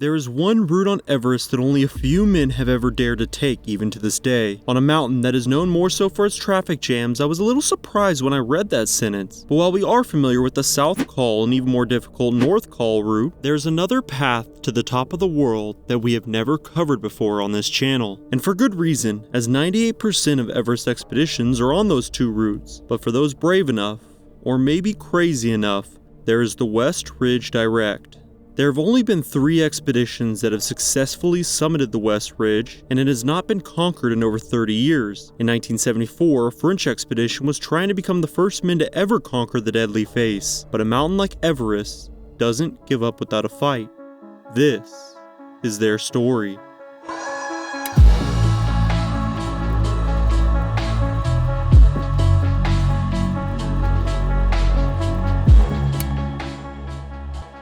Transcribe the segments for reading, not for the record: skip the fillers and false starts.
There is one route on Everest that only a few men have ever dared to take, even to this day. On a mountain that is known more so for its traffic jams, I was a little surprised when I read that sentence. But while we are familiar with the South Col and even more difficult North Col route, there's another path to the top of the world that we have never covered before on this channel. And for good reason, as 98% of Everest expeditions are on those two routes. But for those brave enough, or maybe crazy enough, there is the West Ridge Direct. There have only been 3 expeditions that have successfully summited the West Ridge, and it has not been conquered in over 30 years. In 1974, a French expedition was trying to become the first men to ever conquer the deadly face, but a mountain like Everest doesn't give up without a fight. This is their story.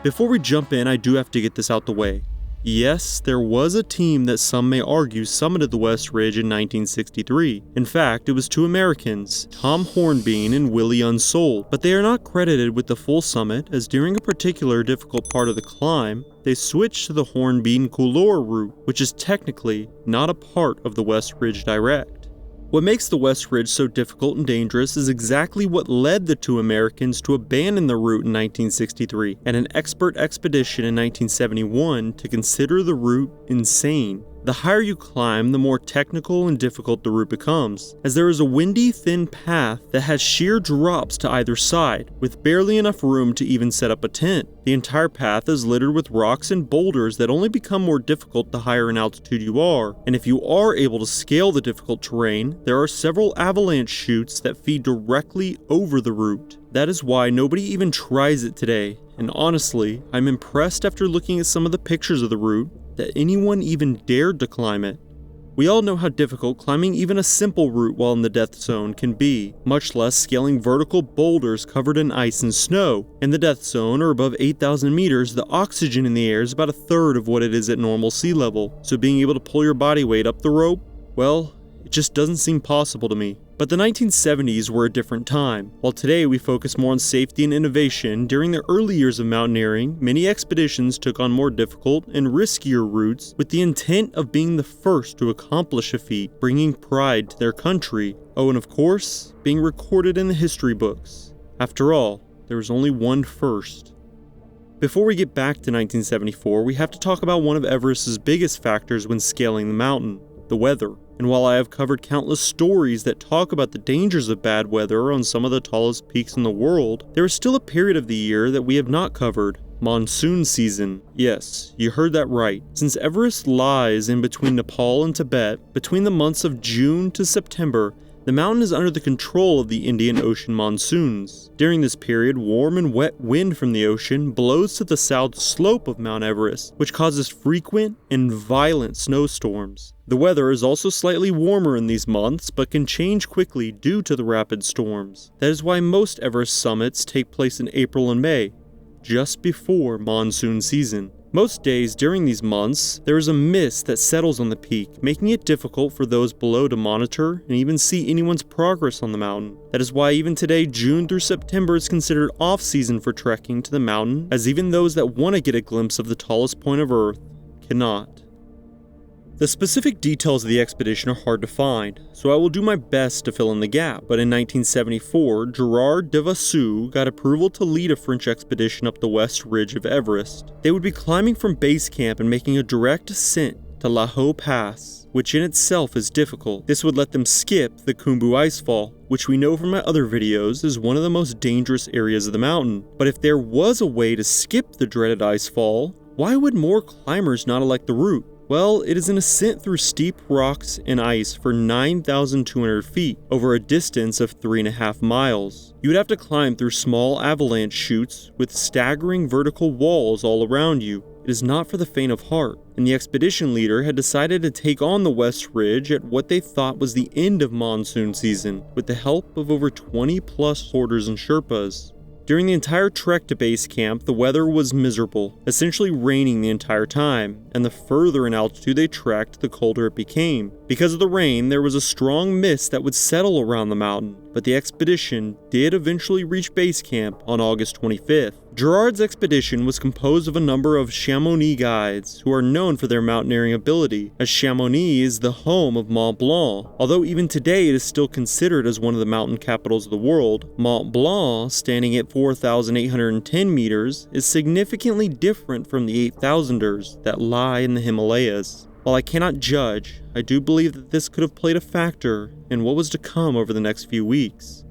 Before we jump in, I do have to get this out the way. Yes, there was a team that some may argue summited the West Ridge in 1963. In fact, it was 2 Americans, Tom Hornbeam and Willie Unsole, but they are not credited with the full summit, as during a particular difficult part of the climb, they switched to the Hornbeam-Couleur route, which is technically not a part of the West Ridge Direct. What makes the West Ridge so difficult and dangerous is exactly what led the 2 Americans to abandon the route in 1963 and an expert expedition in 1971 to consider the route insane. The higher you climb, the more technical and difficult the route becomes, as there is a windy, thin path that has sheer drops to either side, with barely enough room to even set up a tent. The entire path is littered with rocks and boulders that only become more difficult the higher in altitude you are, and if you are able to scale the difficult terrain, there are several avalanche chutes that feed directly over the route. That is why nobody even tries it today, and honestly, I'm impressed after looking at some of the pictures of the route that anyone even dared to climb it. We all know how difficult climbing even a simple route while in the death zone can be, much less scaling vertical boulders covered in ice and snow. In the death zone, or above 8,000 meters, the oxygen in the air is about a third of what it is at normal sea level, so being able to pull your body weight up the rope, well, it just doesn't seem possible to me. But the 1970s were a different time. While today we focus more on safety and innovation, during the early years of mountaineering, many expeditions took on more difficult and riskier routes with the intent of being the first to accomplish a feat, bringing pride to their country. Oh, and of course, being recorded in the history books. After all, there was only one first. Before we get back to 1974, we have to talk about one of Everest's biggest factors when scaling the mountain: the weather. And while I have covered countless stories that talk about the dangers of bad weather on some of the tallest peaks in the world, there is still a period of the year that we have not covered: monsoon season. Yes, you heard that right. Since Everest lies in between Nepal and Tibet, between the months of June to September, the mountain is under the control of the Indian Ocean monsoons. During this period, warm and wet wind from the ocean blows to the south slope of Mount Everest, which causes frequent and violent snowstorms. The weather is also slightly warmer in these months, but can change quickly due to the rapid storms. That is why most Everest summits take place in April and May, just before monsoon season. Most days during these months, there is a mist that settles on the peak, making it difficult for those below to monitor and even see anyone's progress on the mountain. That is why even today, June through September is considered off-season for trekking to the mountain, as even those that want to get a glimpse of the tallest point of Earth cannot. The specific details of the expedition are hard to find, so I will do my best to fill in the gap, but in 1974, Gerard Devouassoux got approval to lead a French expedition up the West Ridge of Everest. They would be climbing from base camp and making a direct ascent to La Ho Pass, which in itself is difficult. This would let them skip the Khumbu Icefall, which we know from my other videos is one of the most dangerous areas of the mountain. But if there was a way to skip the dreaded icefall, why would more climbers not elect the route? Well, it is an ascent through steep rocks and ice for 9,200 feet, over a distance of 3.5 miles. You would have to climb through small avalanche chutes with staggering vertical walls all around you. It is not for the faint of heart, and the expedition leader had decided to take on the West Ridge at what they thought was the end of monsoon season, with the help of over 20 plus porters and Sherpas. During the entire trek to base camp, the weather was miserable, essentially raining the entire time, and the further in altitude they trekked, the colder it became. Because of the rain, there was a strong mist that would settle around the mountain, but the expedition did eventually reach base camp on August 25th. Gerard's expedition was composed of a number of Chamonix guides who are known for their mountaineering ability, as Chamonix is the home of Mont Blanc. Although even today it is still considered as one of the mountain capitals of the world, Mont Blanc, standing at 4,810 meters, is significantly different from the 8,000ers that lie in the Himalayas. While I cannot judge, I do believe that this could have played a factor in what was to come over the next few weeks.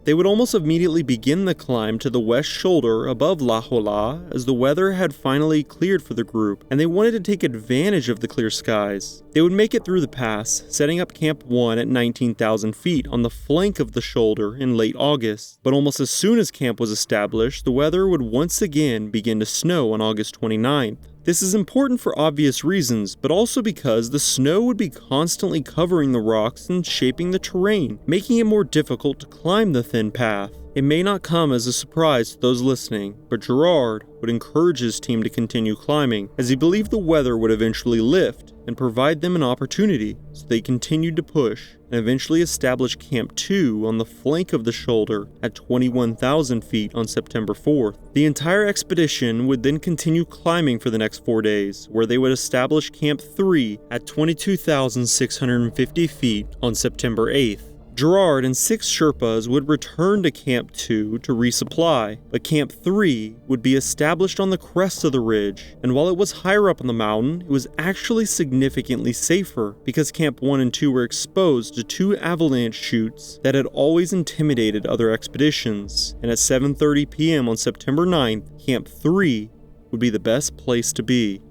They would almost immediately begin the climb to the west shoulder above La Jolla, as the weather had finally cleared for the group, and they wanted to take advantage of the clear skies. They would make it through the pass, setting up Camp 1 at 19,000 feet on the flank of the shoulder in late August. But almost as soon as camp was established, the weather would once again begin to snow on August 29th. This is important for obvious reasons, but also because the snow would be constantly covering the rocks and shaping the terrain, making it more difficult to climb the thin path. It may not come as a surprise to those listening, but Gerard would encourage his team to continue climbing, as he believed the weather would eventually lift and provide them an opportunity, so they continued to push and eventually established Camp 2 on the flank of the shoulder at 21,000 feet on September 4th. The entire expedition would then continue climbing for the next 4 days, where they would establish Camp 3 at 22,650 feet on September 8th. Gerard and 6 Sherpas would return to Camp 2 to resupply, but Camp 3 would be established on the crest of the ridge, and while it was higher up on the mountain, it was actually significantly safer because Camp 1 and 2 were exposed to 2 avalanche chutes that had always intimidated other expeditions, and at 7:30 p.m. on September 9th, Camp 3 would be the best place to be.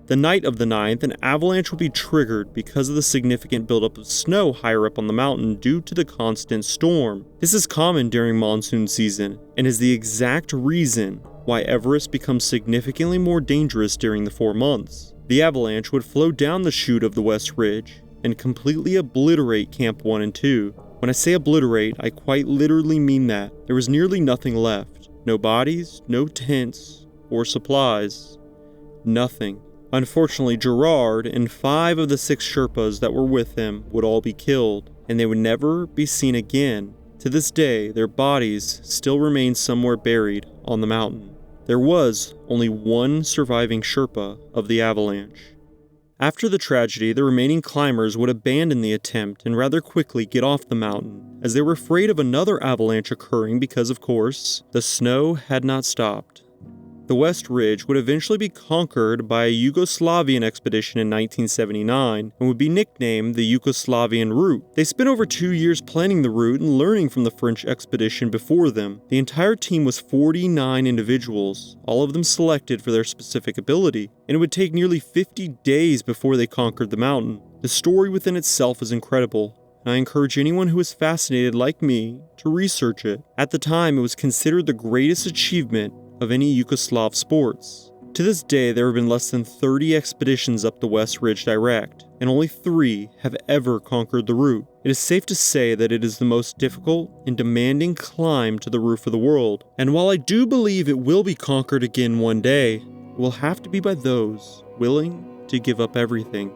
The night of the 9th, an avalanche would be triggered because of the significant buildup of snow higher up on the mountain due to the constant storm. This is common during monsoon season, and is the exact reason why Everest becomes significantly more dangerous during the 4 months. The avalanche would flow down the chute of the West Ridge and completely obliterate Camp 1 and 2. When I say obliterate, I quite literally mean that. There was nearly nothing left. No bodies, no tents, or supplies. Nothing. Unfortunately, Gerard and 5 of the 6 Sherpas that were with him would all be killed, and they would never be seen again. To this day, their bodies still remain somewhere buried on the mountain. There was only one surviving Sherpa of the avalanche. After the tragedy, the remaining climbers would abandon the attempt and rather quickly get off the mountain, as they were afraid of another avalanche occurring because, of course, the snow had not stopped. The West Ridge would eventually be conquered by a Yugoslavian expedition in 1979 and would be nicknamed the Yugoslavian Route. They spent over 2 years planning the route and learning from the French expedition before them. The entire team was 49 individuals, all of them selected for their specific ability, and it would take nearly 50 days before they conquered the mountain. The story within itself is incredible, and I encourage anyone who is fascinated like me to research it. At the time, it was considered the greatest achievement of any Yugoslav sports. To this day, there have been less than 30 expeditions up the West Ridge direct, and only 3 have ever conquered the route. It is safe to say that it is the most difficult and demanding climb to the roof of the world, and while I do believe it will be conquered again one day, it will have to be by those willing to give up everything.